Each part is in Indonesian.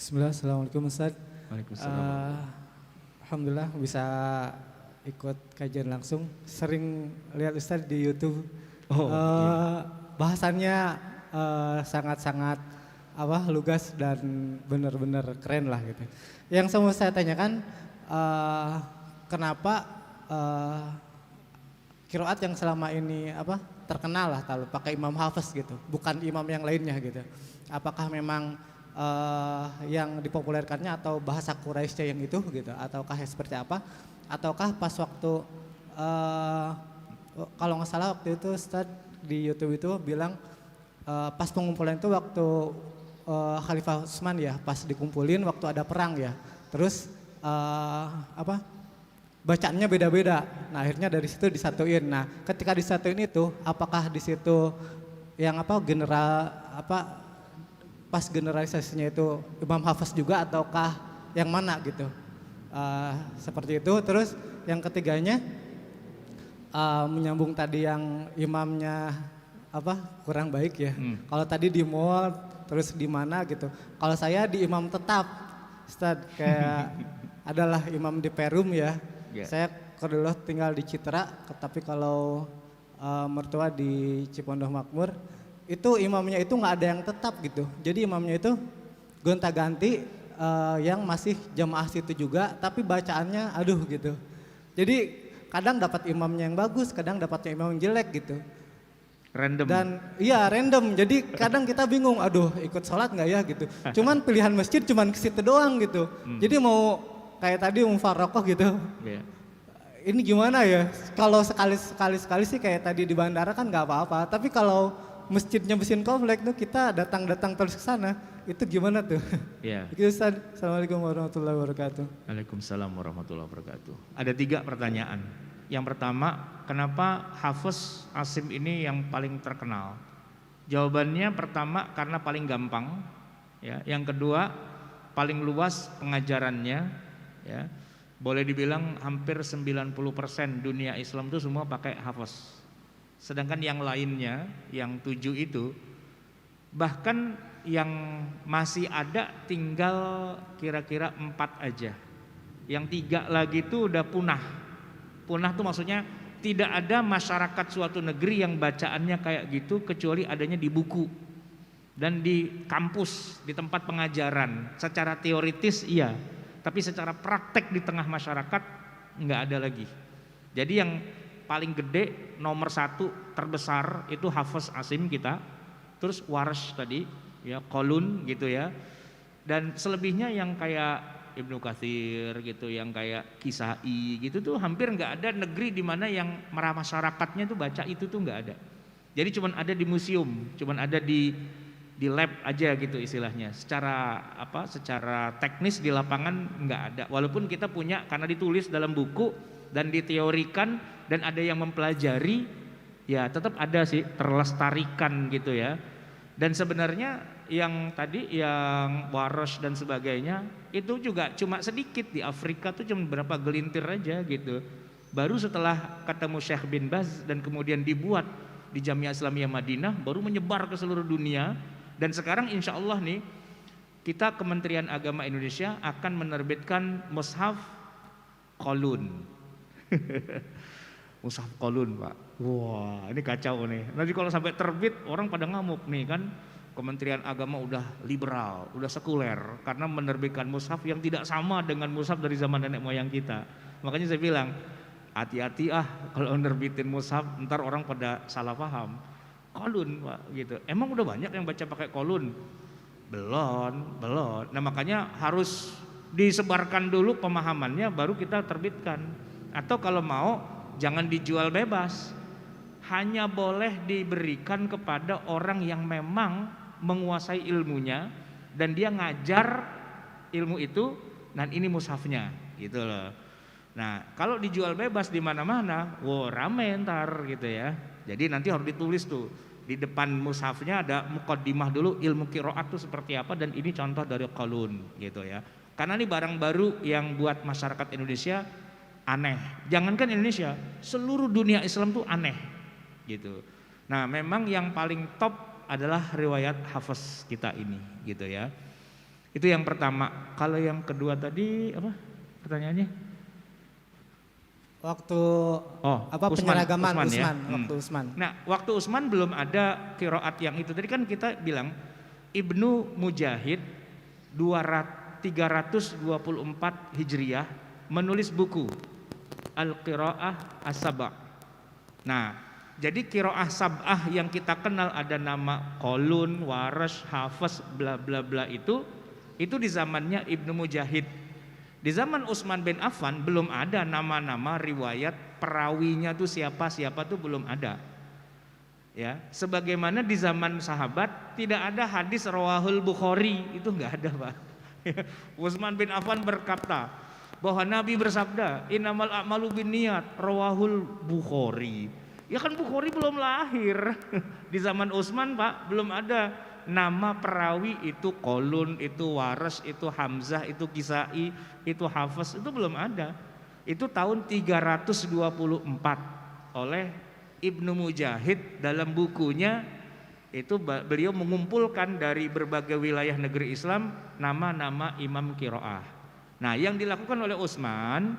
Bismillah, Assalamualaikum Ustaz. Waalaikumsalam. Eh, Alhamdulillah bisa ikut kajian langsung. Sering lihat Ustaz di YouTube. Oh iya. Eh, Bahasannya sangat-sangat lugas dan benar-benar keren lah gitu. Yang mau saya tanyakan, kenapa eh, kiroat yang selama ini terkenal lah kalau pakai Imam Hafiz gitu, bukan imam yang lainnya gitu. Apakah memang yang dipopulerkannya atau bahasa Quraisynya yang itu gitu, ataukah seperti apa? Ataukah pas waktu kalau nggak salah waktu itu Ustaz di YouTube itu bilang pas pengumpulan itu waktu Khalifah Utsman ya, pas dikumpulin waktu ada perang ya. Terus bacaannya beda-beda. Nah, akhirnya dari situ disatuin. Nah, ketika disatuin itu apakah di situ yang pas generalisasinya itu Imam Hafiz juga ataukah yang mana gitu? Seperti itu. Terus yang ketiganya menyambung tadi yang imamnya kurang baik ya. Kalau tadi di mall terus di mana gitu. Kalau saya di imam tetap, Ustaz, kayak adalah imam di Perum ya. Yeah. Saya dulu tinggal di Citra, tapi kalau mertua di Cipondoh Makmur, itu imamnya itu nggak ada yang tetap gitu. Jadi imamnya itu gonta-ganti, yang masih jamaah situ juga, tapi bacaannya aduh gitu. Jadi kadang dapat imamnya yang bagus, kadang dapatnya imam yang jelek gitu. Random. Dan iya random, jadi kadang kita bingung, aduh ikut sholat nggak ya gitu. Cuman pilihan masjid cuman ke situ doang gitu. Jadi mau kayak tadi mufarokoh gitu. Yeah. Ini gimana ya? Kalau sekali sih kayak tadi di bandara kan nggak apa-apa. Tapi kalau masjidnya mesin komplek tuh kita datang terus ke sana, itu gimana tuh? Yeah. Itu Ustaz. Assalamualaikum warahmatullahi wabarakatuh. Waalaikumsalam warahmatullahi wabarakatuh. Ada 3 pertanyaan. Yang pertama, kenapa Hafiz Asim ini yang paling terkenal? Jawabannya pertama karena paling gampang, ya. Yang kedua paling luas pengajarannya, ya. Boleh dibilang hampir 90% dunia Islam itu semua pakai Hafiz. Sedangkan yang lainnya, yang 7 itu, bahkan yang masih ada tinggal kira-kira 4 aja. Yang 3 lagi itu udah punah. Punah tuh maksudnya tidak ada masyarakat suatu negeri yang bacaannya kayak gitu kecuali adanya di buku dan di kampus, di tempat pengajaran. Secara teoritis iya, tapi secara praktek di tengah masyarakat nggak ada lagi. Jadi yang paling gede nomor 1 terbesar itu Hafiz Asim kita, terus Warsh tadi ya, Qalun gitu ya, dan selebihnya yang kayak Ibnu Katsir gitu, yang kayak Kisai gitu tuh hampir nggak ada negeri di mana yang masyarakatnya tuh baca itu tuh nggak ada. Jadi cuman ada di museum, cuman ada di lab aja gitu istilahnya. Secara teknis di lapangan nggak ada. Walaupun kita punya karena ditulis dalam buku dan diteorikan dan ada yang mempelajari, ya tetap ada sih terlestarikan gitu ya. Dan sebenarnya yang tadi yang Warosh dan sebagainya itu juga cuma sedikit di Afrika tuh cuma berapa gelintir aja gitu. Baru setelah ketemu Syekh bin Baz dan kemudian dibuat di Jamiah Islamiyah Madinah baru menyebar ke seluruh dunia. Dan sekarang insya Allah nih kita Kementerian Agama Indonesia akan menerbitkan mushaf Qalun. Mushaf Qalun, Pak. Wah, ini kacau nih. Nanti kalau sampai terbit orang pada ngamuk nih kan. Kementerian Agama udah liberal, udah sekuler karena menerbitkan mushaf yang tidak sama dengan mushaf dari zaman nenek moyang kita. Makanya saya bilang, hati-hati kalau nerbitin mushaf ntar orang pada salah paham. Qalun, Pak, gitu. Emang udah banyak yang baca pakai Qalun? Belum. Nah, makanya harus disebarkan dulu pemahamannya baru kita terbitkan. Atau kalau mau jangan dijual bebas. Hanya boleh diberikan kepada orang yang memang menguasai ilmunya dan dia ngajar ilmu itu, dan ini mushafnya gitu loh. Nah, kalau dijual bebas di mana-mana, rame ntar gitu ya. Jadi nanti harus ditulis tuh di depan mushafnya ada muqaddimah dulu ilmu qiraat tuh seperti apa dan ini contoh dari Qalun gitu ya. Karena ini barang baru yang buat masyarakat Indonesia aneh. Jangankan Indonesia, seluruh dunia Islam tuh aneh gitu. Nah, memang yang paling top adalah riwayat Hafiz kita ini gitu ya. Itu yang pertama. Kalau yang kedua tadi apa pertanyaannya? Waktu Utsman, penyeragaman Utsman, ya. waktu Utsman. Nah, waktu Utsman belum ada qiraat yang itu. Tadi kan kita bilang Ibnu Mujahid 324 Hijriyah menulis buku Al-Qiraah As-Sab'. Nah, jadi qiraah sab'ah yang kita kenal ada nama Qalun, Warash, Hafs, bla bla bla itu di zamannya Ibnu Mujahid. Di zaman Utsman bin Affan belum ada nama-nama riwayat perawinya tuh siapa tuh belum ada. Ya, sebagaimana di zaman sahabat tidak ada hadis rawahul Bukhari, itu enggak ada, Pak. Utsman bin Affan berkata bahwa Nabi bersabda, "Innamal a'malu binniyat," rawahul Bukhari. Ya kan Bukhari belum lahir. Di zaman Utsman, Pak, belum ada nama perawi itu Qalun, itu Waras, itu Hamzah, itu Kisai, itu Hafs, itu belum ada. Itu tahun 324 oleh Ibnu Mujahid dalam bukunya itu beliau mengumpulkan dari berbagai wilayah negeri Islam nama-nama imam qiraah. Nah, yang dilakukan oleh Utsman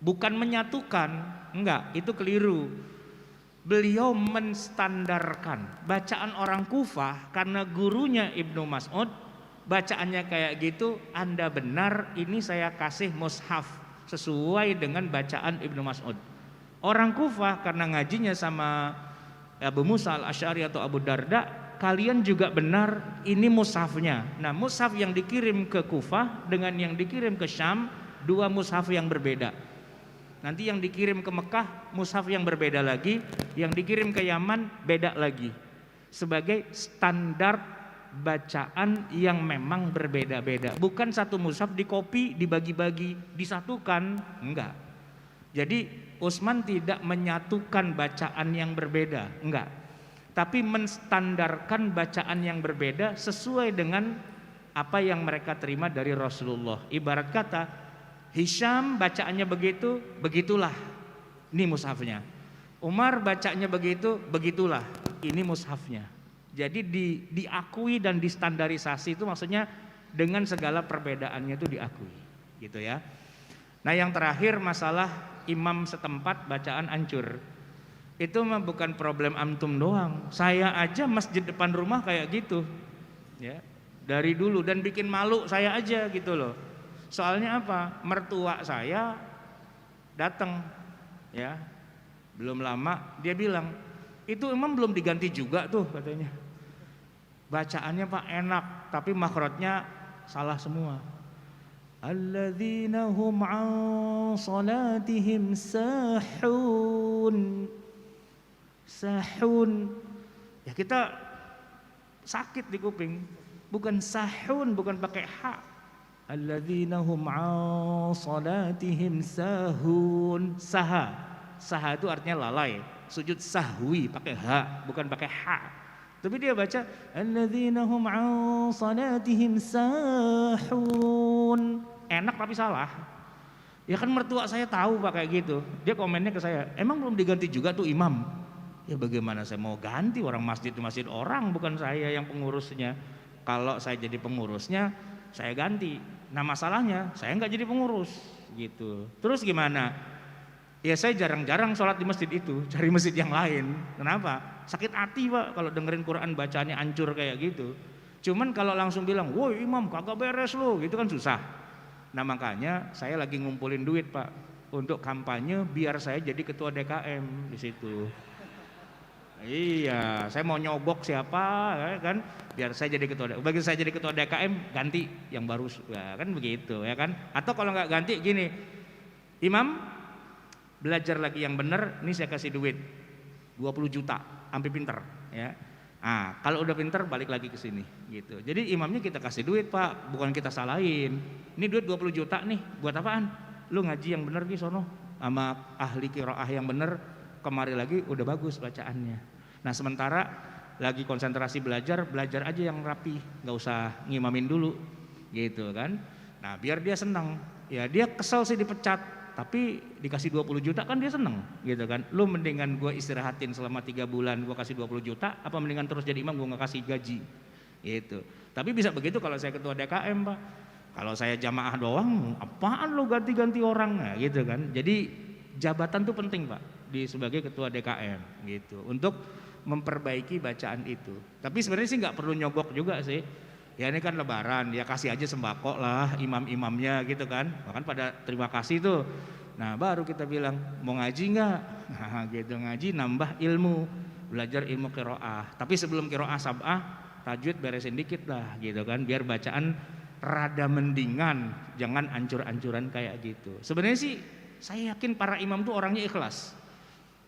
bukan menyatukan, enggak, itu keliru. Beliau menstandarkan bacaan orang Kufah karena gurunya Ibnu Mas'ud bacaannya kayak gitu, Anda benar, ini saya kasih mushaf sesuai dengan bacaan Ibnu Mas'ud. Orang Kufah karena ngajinya sama Abu Musa al-Asy'ari atau Abu Darda, kalian juga benar, ini mushafnya. Nah, mushaf yang dikirim ke Kufah dengan yang dikirim ke Syam, dua mushaf yang berbeda. Nanti yang dikirim ke Mekah mushaf yang berbeda lagi, yang dikirim ke Yaman beda lagi. Sebagai standar bacaan yang memang berbeda-beda. Bukan satu mushaf dikopi, dibagi-bagi, disatukan, enggak. Jadi Utsman tidak menyatukan bacaan yang berbeda, enggak. Tapi menstandarkan bacaan yang berbeda sesuai dengan apa yang mereka terima dari Rasulullah. Ibarat kata, Hisham bacaannya begitu, begitulah, ini mushafnya. Umar bacanya begitu, begitulah, ini mushafnya. Jadi diakui dan distandarisasi, itu maksudnya dengan segala perbedaannya itu diakui, gitu ya. Nah, yang terakhir masalah imam setempat bacaan hancur. Itu mah bukan problem antum doang. Saya aja masjid depan rumah kayak gitu, ya, dari dulu, dan bikin malu saya aja gitu loh. Soalnya apa? Mertua saya datang, ya, belum lama dia bilang, itu imam belum diganti juga tuh katanya. Bacaannya Pak enak, tapi makhrajnya salah semua. Alladzina hum an salatihim sahun. Sahun. Ya kita sakit di kuping. Bukan sahun, bukan pakai ha. Alladzina hum an salatihim sahun. Saha. Saha itu artinya lalai. Sujud sahwi pakai ha, bukan pakai ha. Tapi dia baca alladzina hum an salatihim sahun. Enak tapi salah. Ya kan mertua saya tahu Pak kayak gitu. Dia komennya ke saya, "Emang belum diganti juga tuh imam?" Ya bagaimana saya mau ganti, orang masjid itu masjid orang, bukan saya yang pengurusnya. Kalau saya jadi pengurusnya, saya ganti. Nah, masalahnya saya nggak jadi pengurus gitu. Terus gimana? Ya saya jarang-jarang sholat di masjid itu, cari masjid yang lain. Kenapa? Sakit hati Pak kalau dengerin Quran bacaannya hancur kayak gitu. Cuman kalau langsung bilang, "Woi imam kagak beres lo," gitu kan susah. Nah, makanya saya lagi ngumpulin duit Pak untuk kampanye biar saya jadi ketua DKM di situ. Iya, saya mau nyobok siapa kan, biar saya jadi ketua DKM. Bagi saya jadi ketua DKM ganti yang baru, ya, kan begitu ya kan. Atau kalau nggak ganti gini, imam belajar lagi yang benar, ini saya kasih duit 20 juta, sampai pinter ya. Nah, kalau udah pinter balik lagi ke sini gitu. Jadi imamnya kita kasih duit Pak, bukan kita salahin. Ini duit 20 juta nih, buat apaan? Lu ngaji yang bener di sono sama ahli qiraah yang bener, kemari lagi udah bagus bacaannya. Nah, sementara lagi konsentrasi belajar aja yang rapi, nggak usah ngimamin dulu gitu kan. Nah, biar dia senang. Ya dia kesel sih dipecat, tapi dikasih 20 juta kan dia seneng gitu kan. Lu mendingan gue istirahatin selama 3 bulan gue kasih 20 juta, apa mendingan terus jadi imam gue gak kasih gaji gitu. Tapi bisa begitu kalau saya ketua DKM, Pak. Kalau saya jamaah doang, apaan lo ganti-ganti orang, nah, gitu kan. Jadi jabatan tuh penting, Pak, sebagai ketua DKM gitu, untuk memperbaiki bacaan itu. Tapi sebenarnya sih nggak perlu nyogok juga sih. Ya ini kan lebaran, ya kasih aja sembako lah imam-imamnya gitu kan. Bahkan pada terima kasih tuh. Nah baru kita bilang mau ngaji nggak? Nah gitu, ngaji nambah ilmu, belajar ilmu qiraah. Tapi sebelum qiraah sab'ah, tajwid beresin dikit lah gitu kan, biar bacaan rada mendingan, jangan ancur-ancuran kayak gitu. Sebenarnya sih saya yakin para imam tuh orangnya ikhlas.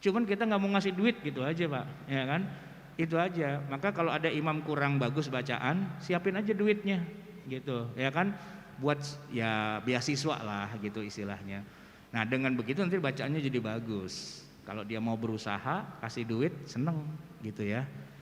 Cuman kita nggak mau ngasih duit gitu aja, Pak, ya kan? Itu aja. Maka kalau ada imam kurang bagus bacaan, siapin aja duitnya gitu, ya kan? Buat ya beasiswa lah gitu istilahnya. Nah, dengan begitu nanti bacaannya jadi bagus. Kalau dia mau berusaha, kasih duit, seneng gitu ya.